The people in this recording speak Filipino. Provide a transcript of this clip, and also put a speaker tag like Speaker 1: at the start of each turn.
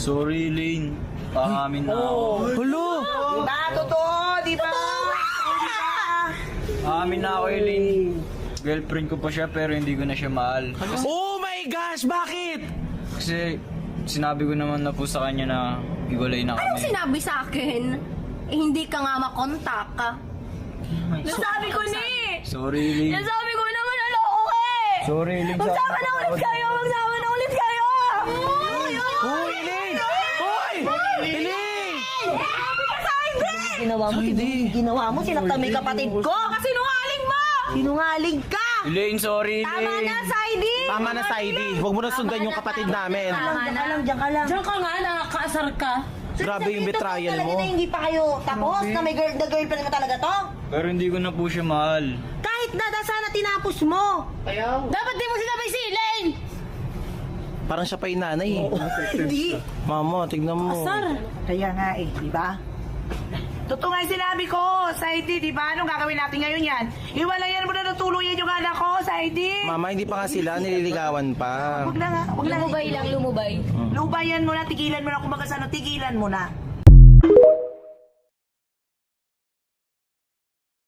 Speaker 1: Sorry, Lane. Paamin na ako.
Speaker 2: Hulo!
Speaker 3: Diba? Totoo, diba?
Speaker 1: Paamin na ako, Lane. Girlfriend ko pa siya pero hindi ko na siya mahal.
Speaker 2: Oh my gosh! Bakit?
Speaker 1: Kasi sinabi ko naman na po sa kanya na hiwalay na
Speaker 4: Anong
Speaker 1: kami.
Speaker 4: sinabi sa akin? Eh, hindi ka nga makontak. Nasabi ko ni!
Speaker 1: Sorry, Lane.
Speaker 4: Nasabi ko naman naloko ka eh!
Speaker 1: Sorry, Lane.
Speaker 4: Magsama na ulit kayo! Magsama na ulit kayo!
Speaker 2: Hoy, Elaine! Hoy! Elaine!
Speaker 3: Ginawa mo, ginawa mo, sinaktan mo yung kapatid ko.
Speaker 4: Kasinungaling mo!
Speaker 3: Sinungaling ka!
Speaker 1: Lane, sorry,
Speaker 4: Tama
Speaker 1: Lane.
Speaker 4: na, Saidi!
Speaker 2: Tama na, Saidi. Huwag mo na sundan yung kapatid namin.
Speaker 3: Diyan ka lang.
Speaker 4: Diyan ka nga, nakakaasar ka.
Speaker 2: Grabe yung betrayal
Speaker 3: Talaga
Speaker 2: mo.
Speaker 3: na hindi pa kayo tapos na may girlfriend mo talaga to?
Speaker 1: Pero hindi ko na po siya mahal.
Speaker 3: Kahit na sana tinapos mo.
Speaker 4: Dapat di mo sinabi si Elaine!
Speaker 2: Parang siya pa yung nanay.
Speaker 3: Hindi.
Speaker 2: Mama, tignan mo.
Speaker 3: Kaya nga eh, di ba? Totoo nga yung sinabi ko, Saidi, di ba? Anong gagawin natin ngayon yan? Iwalayan mo na natuluyan yung anak ko, Saidi.
Speaker 2: Mama, hindi pa nga sila. Nililigawan pa.
Speaker 3: Huwag na nga, huwag na.
Speaker 4: Lumubay lang, lumubay.
Speaker 3: Lubayan mo na, tigilan mo na, kumbaga sa ano, tigilan mo na.